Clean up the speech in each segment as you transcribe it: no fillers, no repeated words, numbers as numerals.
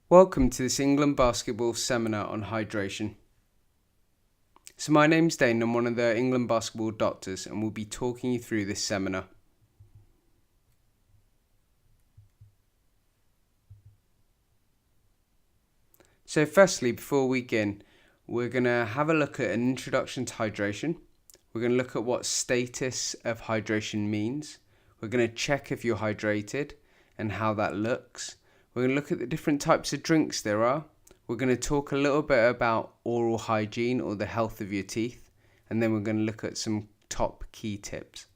Welcome to this England basketball seminar on hydration. So my name's Dane, I'm one of the England basketball doctors and we'll be talking you through this seminar. So firstly, before we begin, we're going to have a look at an introduction to hydration. We're going to look at what status of hydration means. We're going to check if you're hydrated and how that looks. We're going to look at the different types of drinks there are. We're going to talk a little bit about oral hygiene or the health of your teeth. And then we're going to look at some top key tips.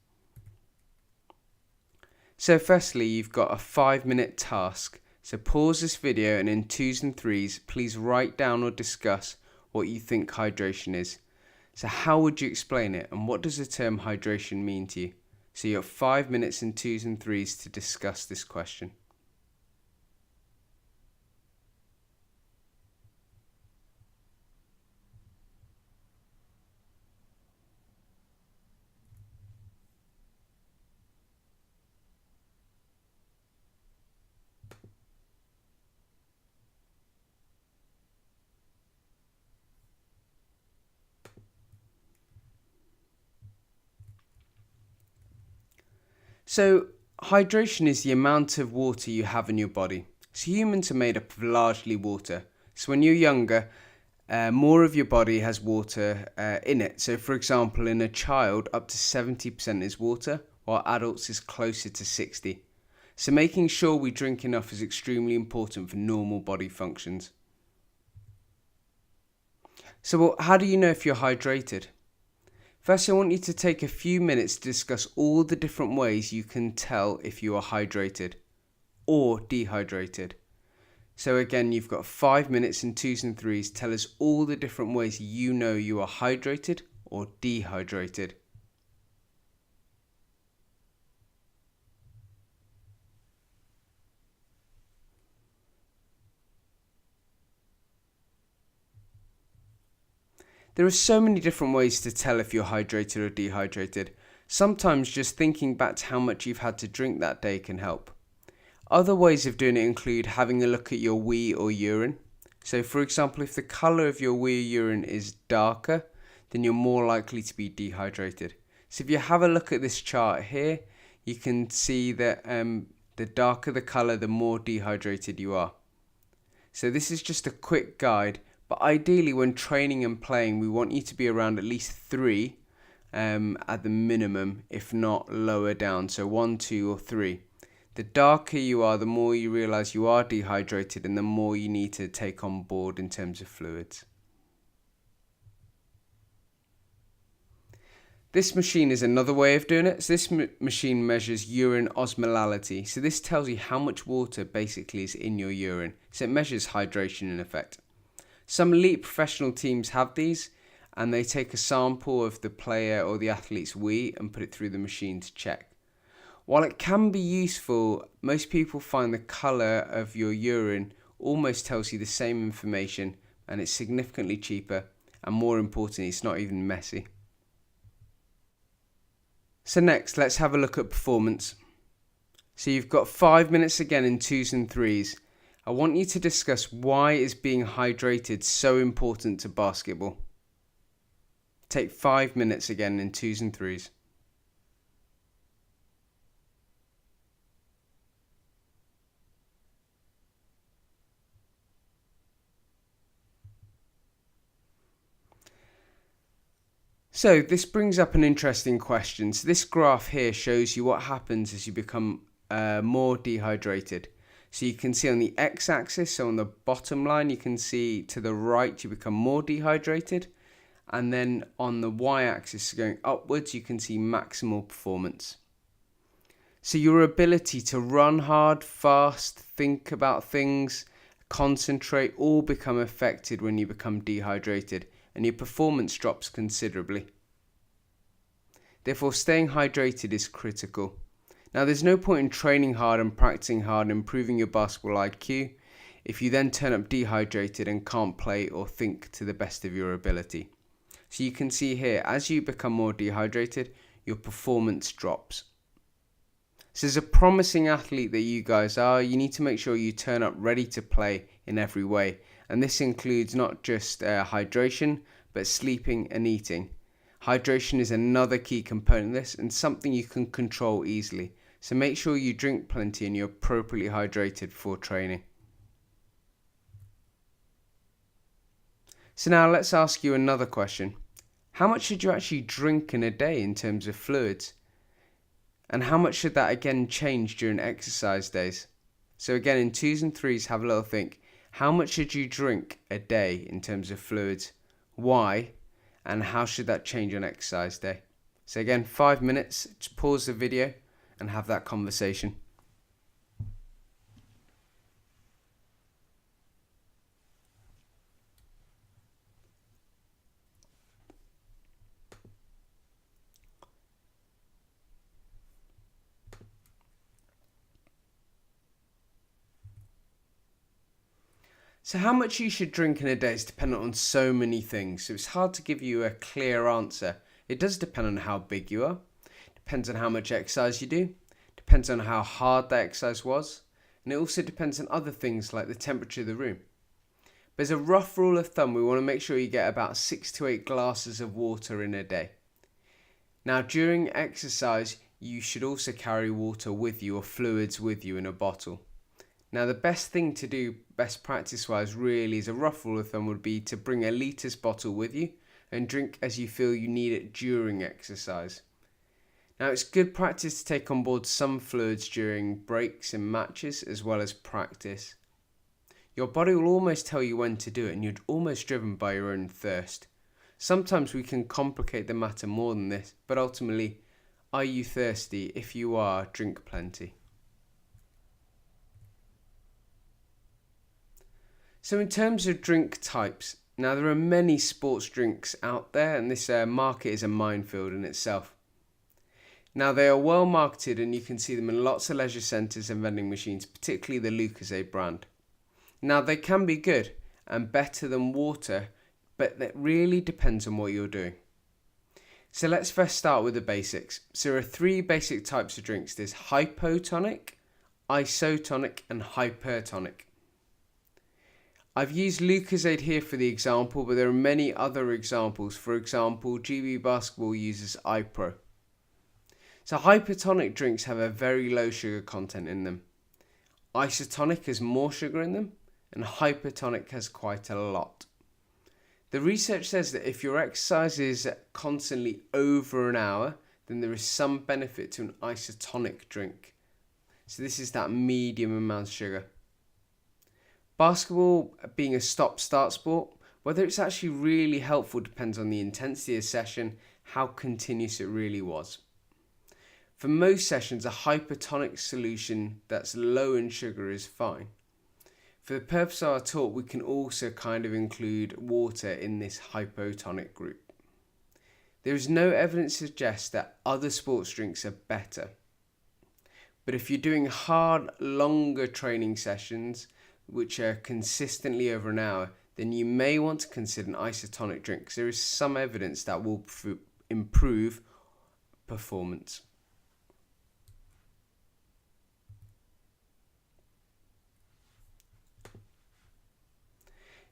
So firstly, you've got a 5-minute task. So pause this video and in 2s and 3s, please write down or discuss what you think hydration is. So how would you explain it and what does the term hydration mean to you? So you have 5 minutes in 2s and 3s to discuss this question. So hydration is the amount of water you have in your body. So humans are made up of largely water. So when you're younger, more of your body has water in it. So for example, in a child, up to 70% is water, while adults is closer to 60%. So making sure we drink enough is extremely important for normal body functions. So how do you know if you're hydrated? First, I want you to take a few minutes to discuss all the different ways you can tell if you are hydrated or dehydrated. So again, you've got 5 minutes in 2s and 3s. Tell us all the different ways you know you are hydrated or dehydrated. There are so many different ways to tell if you're hydrated or dehydrated. Sometimes just thinking back to how much you've had to drink that day can help. Other ways of doing it include having a look at your wee or urine. So for example, if the colour of your wee or urine is darker, then you're more likely to be dehydrated. So if you have a look at this chart here, you can see that the darker the colour, the more dehydrated you are. So this is just a quick guide. But ideally, when training and playing, we want you to be around at least 3 at the minimum, if not lower down. So 1, 2, or 3. The darker you are, the more you realise you are dehydrated and the more you need to take on board in terms of fluids. This machine is another way of doing it. So this machine measures urine osmolality. So this tells you how much water basically is in your urine. So it measures hydration in effect. Some elite professional teams have these and they take a sample of the player or the athlete's wee and put it through the machine to check. While it can be useful, most people find the colour of your urine almost tells you the same information and it's significantly cheaper and more importantly, it's not even messy. So next, let's have a look at performance. So you've got 5 minutes again in 2s and 3s. I want you to discuss why is being hydrated so important to basketball. Take 5 minutes again in 2s and 3s. So this brings up an interesting question. So this graph here shows you what happens as you become more dehydrated. So you can see on the x-axis, so on the bottom line, you can see to the right you become more dehydrated. And then on the y-axis going upwards, you can see maximal performance. So your ability to run hard, fast, think about things, concentrate, all become affected when you become dehydrated and your performance drops considerably. Therefore, staying hydrated is critical. Now, there's no point in training hard and practicing hard and improving your basketball IQ if you then turn up dehydrated and can't play or think to the best of your ability. So you can see here, as you become more dehydrated, your performance drops. So as a promising athlete that you guys are, you need to make sure you turn up ready to play in every way. And this includes not just hydration, but sleeping and eating. Hydration is another key component of this and something you can control easily. So make sure you drink plenty and you're appropriately hydrated before training. So now let's ask you another question. How much should you actually drink in a day in terms of fluids? And how much should that again change during exercise days? So again, in 2s and 3s, have a little think. How much should you drink a day in terms of fluids? Why? And how should that change on exercise day? So again, 5 minutes, just pause the video and have that conversation. So how much you should drink in a day is dependent on so many things, so it's hard to give you a clear answer. It does depend on how big you are, depends on how much exercise you do, depends on how hard that exercise was, and it also depends on other things like the temperature of the room. But as a rough rule of thumb, we want to make sure you get about 6 to 8 glasses of water in a day. Now during exercise, you should also carry water with you or fluids with you in a bottle. Now the best thing to do, best practice wise really, as a rough rule of thumb would be to bring a litres bottle with you and drink as you feel you need it during exercise. Now it's good practice to take on board some fluids during breaks and matches as well as practice. Your body will almost tell you when to do it and you're almost driven by your own thirst. Sometimes we can complicate the matter more than this, but ultimately, are you thirsty? If you are, drink plenty. So in terms of drink types, now there are many sports drinks out there and this market is a minefield in itself. Now they are well marketed and you can see them in lots of leisure centres and vending machines, particularly the Lucozade brand. Now they can be good and better than water, but that really depends on what you're doing. So let's first start with the basics. So there are 3 basic types of drinks. There's hypotonic, isotonic and hypertonic. I've used Lucozade here for the example, but there are many other examples. For example, GB Basketball uses iPro. So hypertonic drinks have a very low sugar content in them. Isotonic has more sugar in them, and hypertonic has quite a lot. The research says that if your exercise is constantly over an hour, then there is some benefit to an isotonic drink. So this is that medium amount of sugar. Basketball being a stop-start sport, whether it's actually really helpful depends on the intensity of the session, how continuous it really was. For most sessions, a hypertonic solution that's low in sugar is fine. For the purpose of our talk, we can also kind of include water in this hypotonic group. There is no evidence to suggest that other sports drinks are better. But if you're doing hard, longer training sessions, which are consistently over an hour, then you may want to consider an isotonic drink because there is some evidence that will improve performance.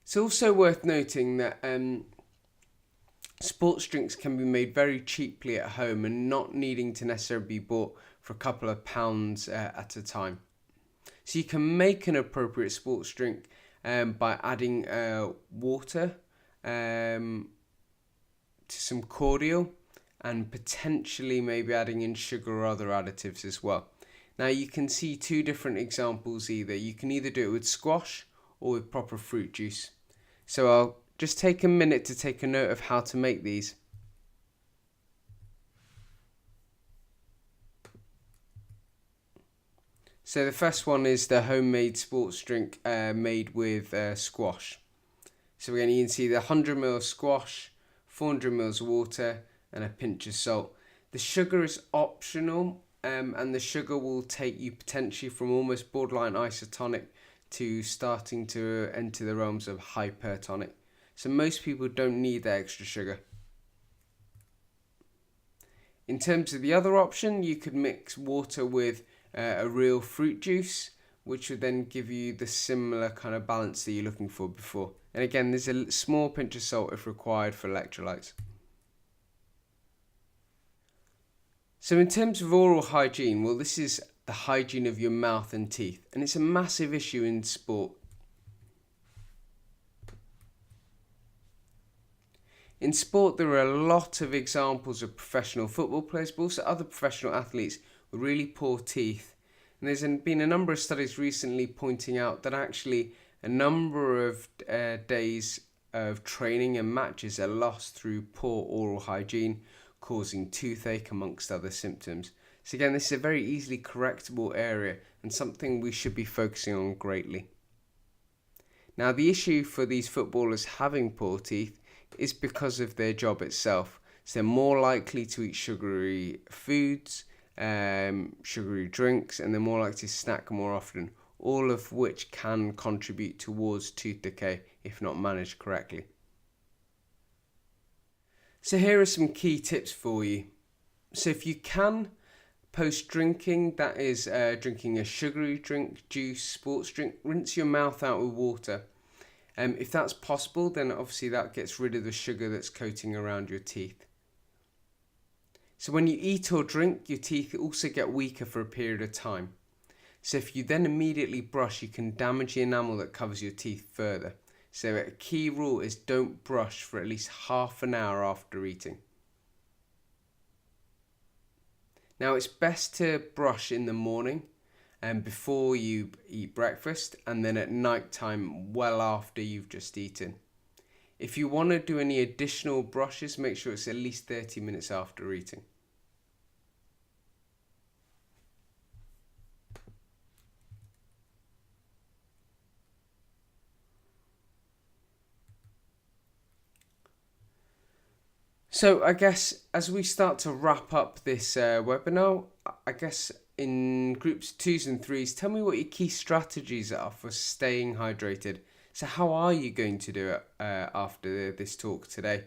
It's also worth noting that sports drinks can be made very cheaply at home and not needing to necessarily be bought for a couple of pounds at a time. So you can make an appropriate sports drink by adding water to some cordial and potentially maybe adding in sugar or other additives as well. Now you can see 2 different examples either. You can either do it with squash or with proper fruit juice. So I'll just take a minute to take a note of how to make these. So the first one is the homemade sports drink made with squash. So again, you can see the 100 ml squash, 400 ml water and a pinch of salt. The sugar is optional and the sugar will take you potentially from almost borderline isotonic to starting to enter the realms of hypertonic. So most people don't need that extra sugar. In terms of the other option, you could mix water with a real fruit juice, which would then give you the similar kind of balance that you're looking for before. And again, there's a small pinch of salt if required for electrolytes. So in terms of oral hygiene, well, this is the hygiene of your mouth and teeth, and it's a massive issue in sport. In sport, there are a lot of examples of professional football players, but also other professional athletes with really poor teeth. And there's been a number of studies recently pointing out that actually a number of days of training and matches are lost through poor oral hygiene, causing toothache amongst other symptoms. So again, this is a very easily correctable area and something we should be focusing on greatly. Now, the issue for these footballers having poor teeth is because of their job itself. So they're more likely to eat sugary foods, sugary drinks, and they're more likely to snack more often, all of which can contribute towards tooth decay if not managed correctly. So here are some key tips for you. So if you can, post drinking, that is drinking a sugary drink, juice, sports drink, rinse your mouth out with water. If that's possible, then obviously that gets rid of the sugar that's coating around your teeth. So when you eat or drink, your teeth also get weaker for a period of time. So if you then immediately brush, you can damage the enamel that covers your teeth further. So a key rule is don't brush for at least half an hour after eating. Now it's best to brush in the morning and before you eat breakfast, and then at night time well after you've just eaten. If you want to do any additional brushes, make sure it's at least 30 minutes after eating. So I guess as we start to wrap up this webinar, I guess in groups 2s and 3s, tell me what your key strategies are for staying hydrated. So how are you going to do it after this talk today?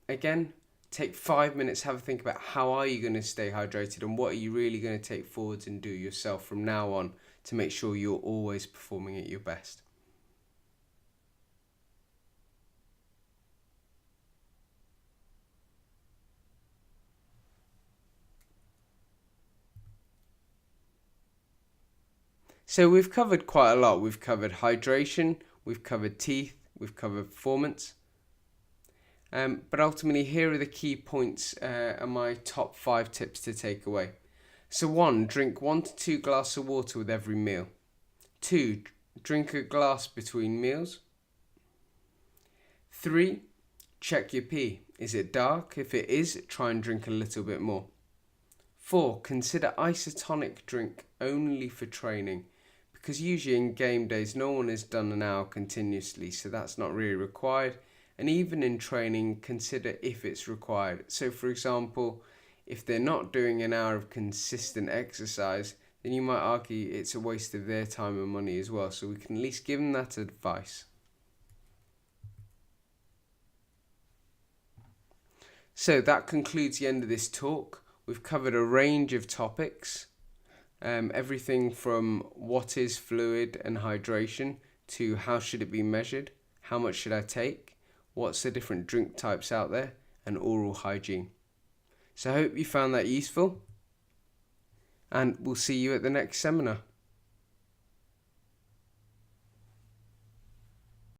Again, take 5 minutes, have a think about how are you going to stay hydrated and what are you really going to take forwards and do yourself from now on to make sure you're always performing at your best. So we've covered quite a lot. We've covered hydration, we've covered teeth, we've covered performance. But ultimately, here are the key points and my top 5 tips to take away. So 1, drink 1 to 2 glasses of water with every meal. 2, drink a glass between meals. 3, check your pee. Is it dark? If it is, try and drink a little bit more. 4, consider isotonic drink only for training, because usually in game days no one has done an hour continuously, so that's not really required. And even in training, consider if it's required. So for example, if they're not doing an hour of consistent exercise, then you might argue it's a waste of their time and money as well. So we can at least give them that advice. So that concludes the end of this talk. We've covered a range of topics, everything from what is fluid and hydration to how should it be measured, how much should I take, what's the different drink types out there, and oral hygiene. So I hope you found that useful, and we'll see you at the next seminar.